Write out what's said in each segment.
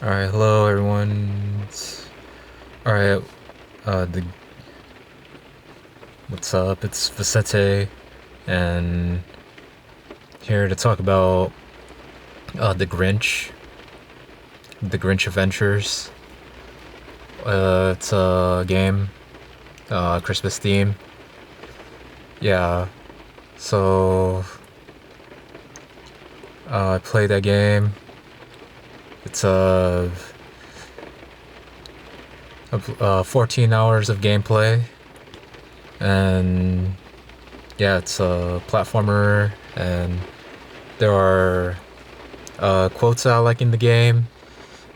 All right, hello everyone. All right, the what's up? It's Vicente, and here to talk about the Grinch Adventures. It's a game, Christmas theme. Yeah, so I played that game. It's 14 hours of gameplay, and yeah, it's a platformer, and there are quotes I like in the game,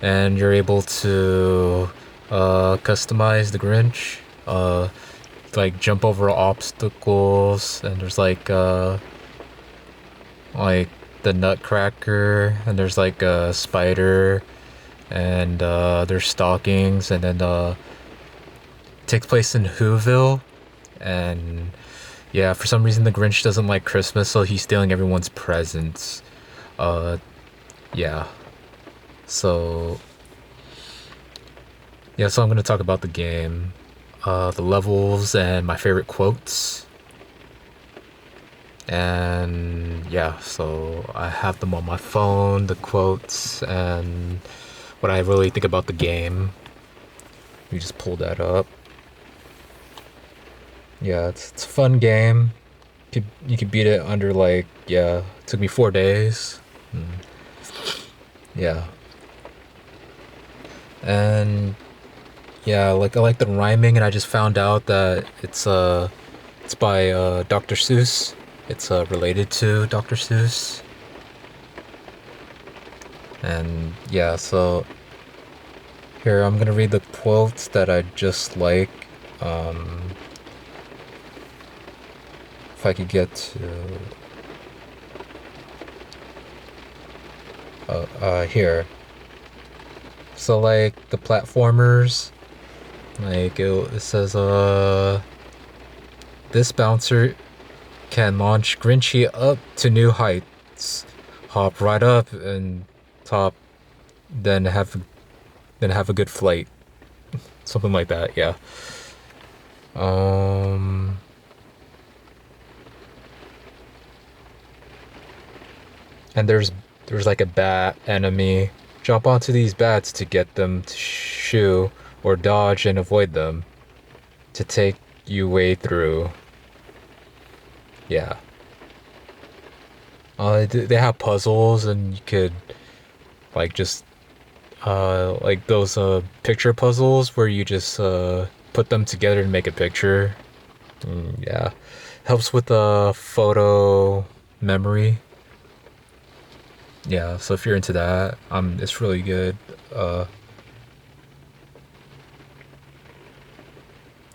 and you're able to customize the Grinch, like jump over obstacles, and there's like the Nutcracker, and there's like a spider, and there's stockings, and then takes place in Whoville, and yeah, for some reason the Grinch doesn't like Christmas, so he's stealing everyone's presents. Uh, yeah. So so I'm gonna talk about the game, the levels, and my favorite quotes. And yeah, so I have them on my phone, the quotes, and what I really think about the game. We just pull that up. Yeah, it's a fun game. You could beat it under like, yeah, it took me 4 days. Mm, yeah, and yeah, like I like the rhyming, and I just found out that it's by Dr. Seuss. It's related to Dr. Seuss. And yeah, so here I'm gonna read the quotes that I just like. Um, if I could get to here. So like the platformers, like it says this bouncer can launch Grinchy up to new heights. Hop right up and top, then have a good flight. Something like that, yeah. Um and there's like a bat enemy. Jump onto these bats to get them to shoo or dodge and avoid them to take you way through. Yeah. They have puzzles, and you could like just like those picture puzzles where you just put them together and make a picture. Yeah, helps with the photo memory. Yeah, so if you're into that, it's really good. Uh,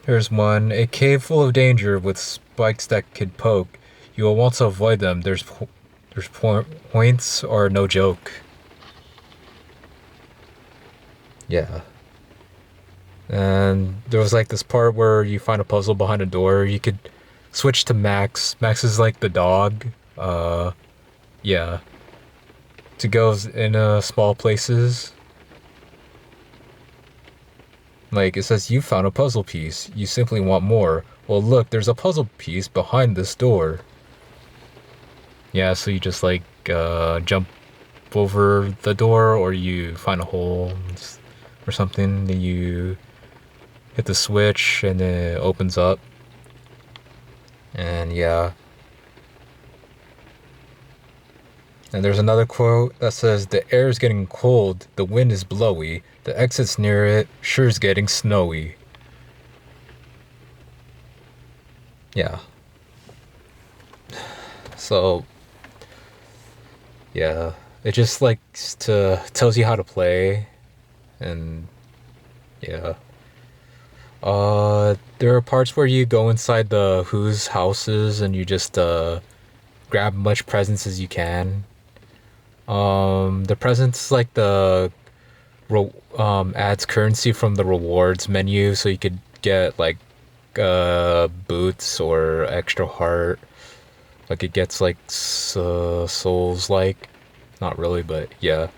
Here's one: a cave full of danger with spikes that could poke. You will want to avoid them. Points are no joke. Yeah. And there was like this part where you find a puzzle behind a door. You could switch to Max. Max is like the dog. Yeah, to go in small places. Like it says, you found a puzzle piece. You simply want more. Well, look, there's a puzzle piece behind this door. Yeah, so you just like jump over the door, or you find a hole or something. Then you hit the switch, and then it opens up. And yeah. And there's another quote that says, the air is getting cold, the wind is blowy, the exit's near it, sure's getting snowy. Yeah. So, yeah. It just like to tells you how to play, and yeah. There are parts where you go inside the Who's houses, and you just grab much presents as you can. The presents like adds currency from the rewards menu, so you could get like boots or extra heart. Like it gets like souls, like not really, but yeah.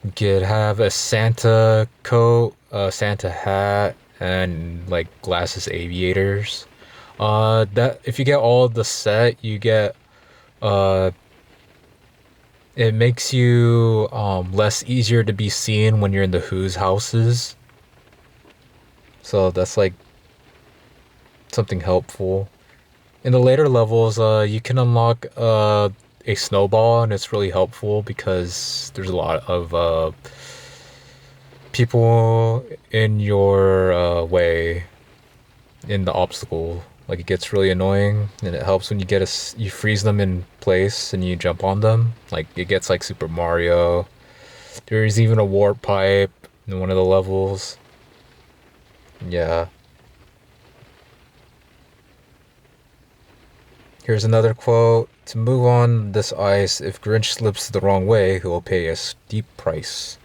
You could have a Santa coat, a Santa hat, and like glasses aviators. That if you get all the set, you get uh it makes you less easier to be seen when you're in the Who's houses. So that's like something helpful. In the later levels, you can unlock a snowball, and it's really helpful because there's a lot of people in your way in the obstacle. Like it gets really annoying, and it helps when you you freeze them in place and you jump on them. Like it gets like Super Mario. There's even a warp pipe in one of the levels. Yeah. Here's another quote. To move on this ice, if Grinch slips the wrong way, he will pay a steep price.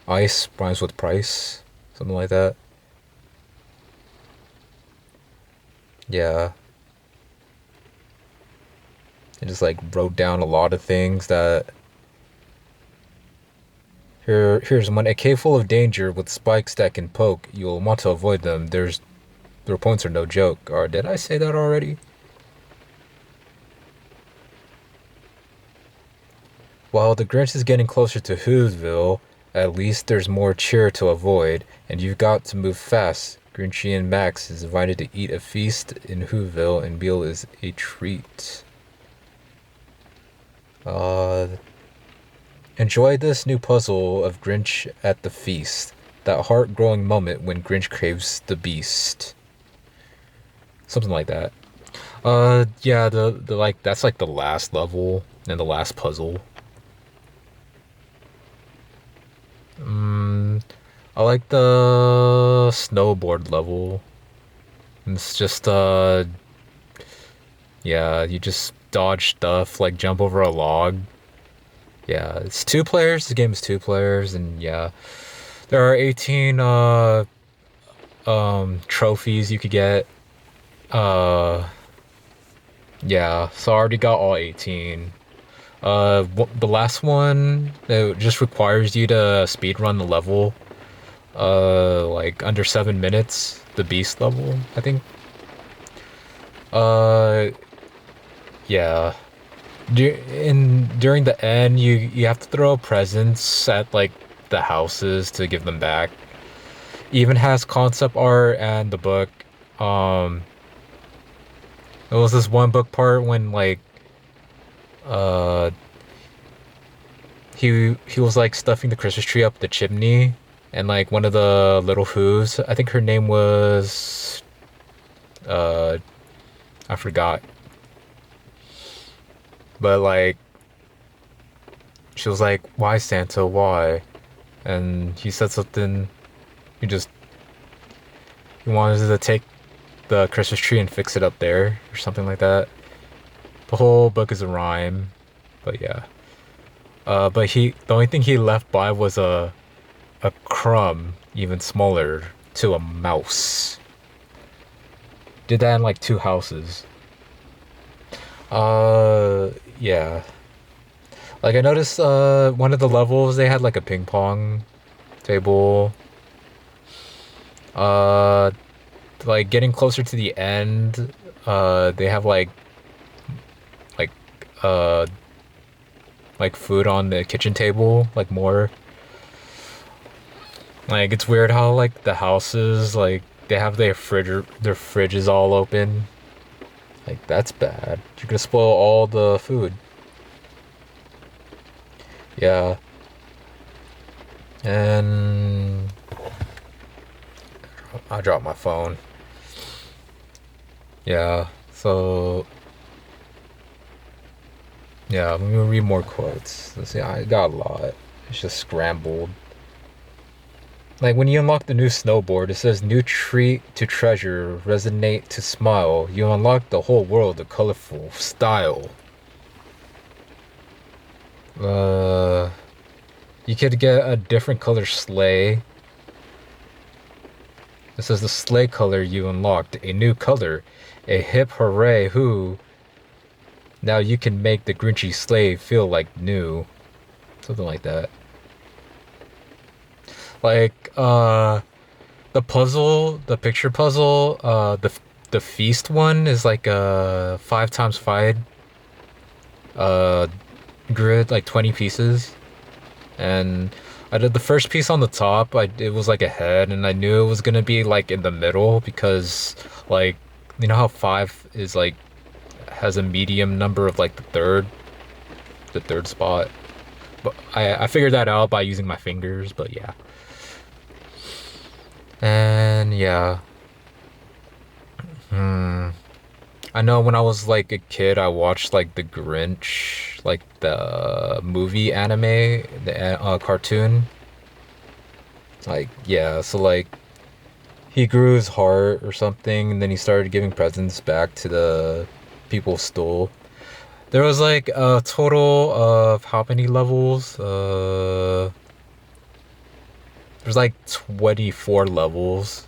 Ice rhymes with price. Something like that. Yeah. I just like wrote down a lot of things that here's one. A cave full of danger with spikes that can poke. You'll want to avoid them. Their points are no joke. Or did I say that already? While the Grinch is getting closer to Whoville, at least there's more cheer to avoid, and you've got to move fast. Grinchy and Max is invited to eat a feast in Whoville, and meal is a treat. Uh, Enjoy this new puzzle of Grinch at the feast. That heart-growing moment when Grinch craves the beast. Something like that. Yeah, the like that's like the last level and the last puzzle. Mm, I like the snowboard level. It's just yeah, you just dodge stuff, like jump over a log. Yeah, it's two players. The game is two players, and yeah, there are 18 trophies you could get. Uh yeah, so I already got all 18. The last one, it just requires you to speed run the level like under 7 minutes, the beast level, I think. uh yeah, during the end, you have to throw presents at like the houses to give them back. Even has concept art and the book. um there was this one book part when like uh he was like stuffing the Christmas tree up the chimney, and like one of the little Who's, I think her name was uh I forgot, but like she was like, "Why Santa? Why?" And he said something. He just he wanted to take the Christmas tree and fix it up there or something like that. The whole book is a rhyme, but yeah. But the only thing he left by was a crumb, even smaller, to a mouse. Did that in like two houses. Yeah. Like I noticed, one of the levels they had like a ping pong table. Uh, like getting closer to the end, they have like uh like food on the kitchen table, like more. Like it's weird how like the houses, like they have their fridges all open. Like that's bad. You're gonna spoil all the food. Yeah. And I dropped my phone. Yeah. So yeah, let me read more quotes. Let's see, I got a lot. It's just scrambled. Like when you unlock the new snowboard, it says new treat to treasure, resonate to smile. You unlock the whole world of colorful style. Uh, you could get a different color sleigh. It says the sleigh color you unlocked, a new color, a hip hooray who. Now you can make the Grinchy sleigh feel like new. Something like that. Like the puzzle, the picture puzzle, the feast one is like a 5 x 5 uh grid, like 20 pieces. And I did the first piece on the top. It was like a head, and I knew it was gonna be like in the middle because like you know how five is like has a medium number of like the third spot. But I figured that out by using my fingers. But yeah, and yeah, hmm. I know when I was like a kid, I watched like the Grinch, like the movie anime, the cartoon. Like yeah, so like he grew his heart or something, and then he started giving presents back to the people who stole. There was like a total of how many levels? There's like 24 levels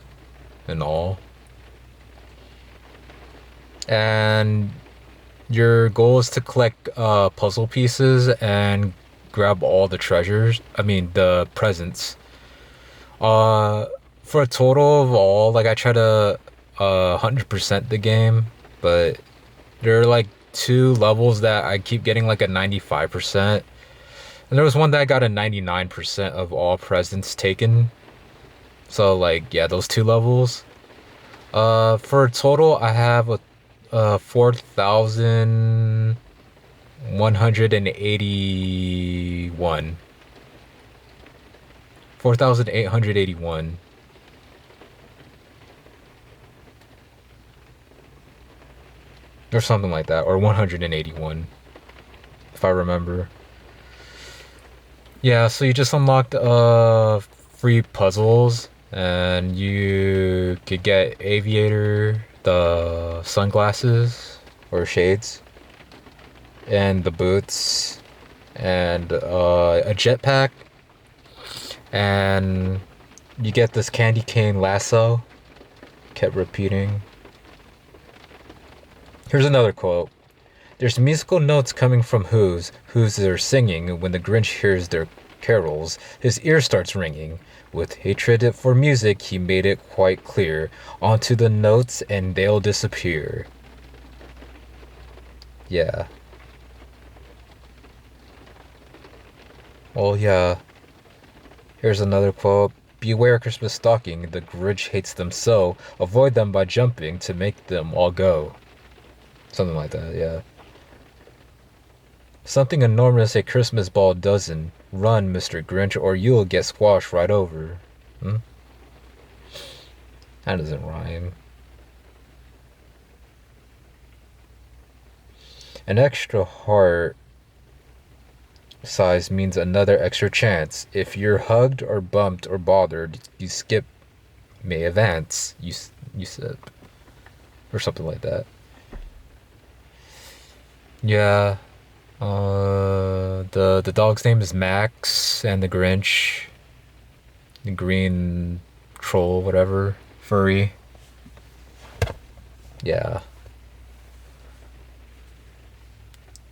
in all. And your goal is to collect puzzle pieces and grab all the treasures. I mean, the presents. Uh, for a total of all, like I try to 100% the game, but there are like two levels that I keep getting like a 95%. And there was one that I got a 99% of all presents taken. So like yeah, those two levels. For a total, I have a 4,181. 4,881 or something like that, or 181 if I remember. Yeah, so you just unlocked free puzzles, and you could get aviator, the sunglasses or shades, and the boots, and a jetpack, and you get this candy cane lasso. Kept repeating. Here's another quote. There's musical notes coming from whose they're singing. When the Grinch hears their carols, his ear starts ringing. With hatred for music, he made it quite clear. Onto the notes and they'll disappear. Yeah. Well, yeah. Here's another quote. Beware Christmas stocking, the Grinch hates them so. Avoid them by jumping to make them all go. Something like that, yeah. Something enormous a Christmas ball doesn't. Run, Mr. Grinch, or you'll get squashed right over. Hmm? That doesn't rhyme. An extra heart size means another extra chance. If you're hugged or bumped or bothered, you skip may advance. You said, or something like that. Yeah. The dog's name is Max, and the Grinch, the green troll, whatever, furry. Yeah.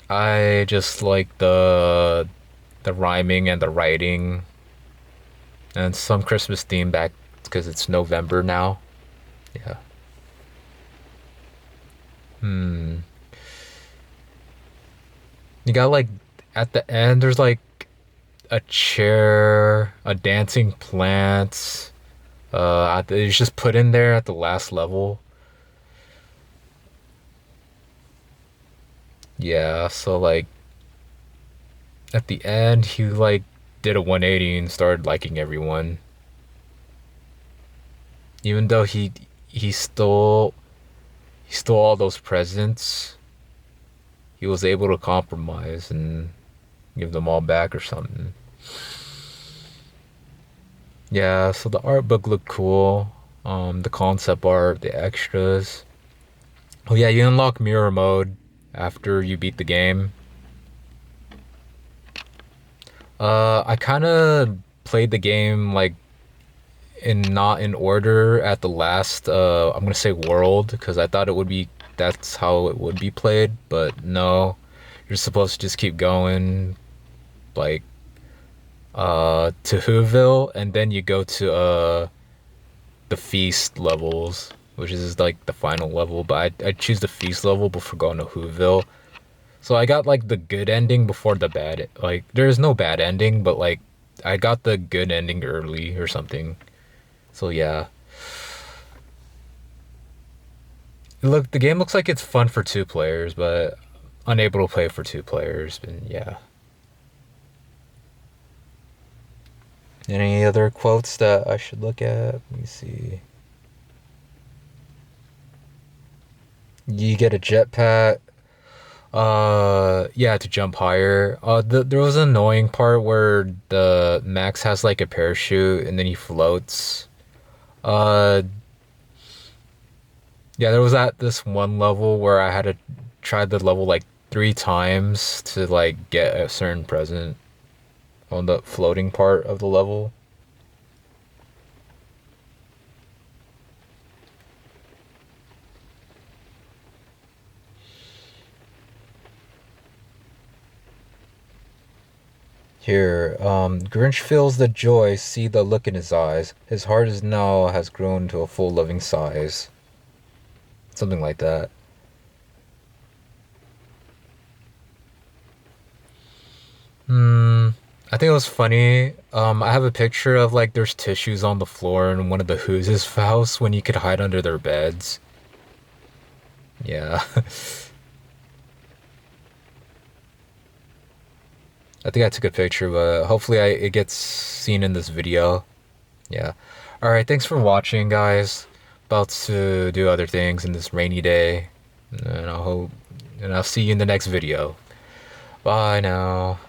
I just like the rhyming and the writing and some Christmas theme back because it's November now. Yeah. Hmm. You got like at the end there's like a chair, a dancing plant. It's just put in there at the last level. Yeah, so like at the end he like did a 180 and started liking everyone. Even though he he stole all those presents, he was able to compromise and give them all back or something. Yeah, so the art book looked cool. The concept art, the extras. Oh yeah, you unlock mirror mode after you beat the game. I kind of played the game like in not in order at the last I'm gonna say world because I thought it would be that's how it would be played, but no. You're supposed to just keep going like to Whoville, and then you go to the feast levels, which is like the final level. But I choose the feast level before going to Whoville. So I got like the good ending before the bad. Like there's no bad ending, but like I got the good ending early or something. So yeah. Look, the game looks like it's fun for two players, but unable to play for two players. And yeah. Any other quotes that I should look at? Let me see. You get a jetpack. Yeah, to jump higher. There was an annoying part where the Max has like a parachute and then he floats. Uh, yeah, there was at this one level where I had to try the level like 3 times to like get a certain present on the floating part of the level. Here, Grinch feels the joy, see the look in his eyes. His heart is now has grown to a full loving size. Something like that. Hmm. I think it was funny. I have a picture of like there's tissues on the floor in one of the Who's house when you could hide under their beds. Yeah. I think I took a picture, but hopefully it gets seen in this video. Yeah. All right, thanks for watching, guys. About to do other things in this rainy day. And I'll see you in the next video. Bye now.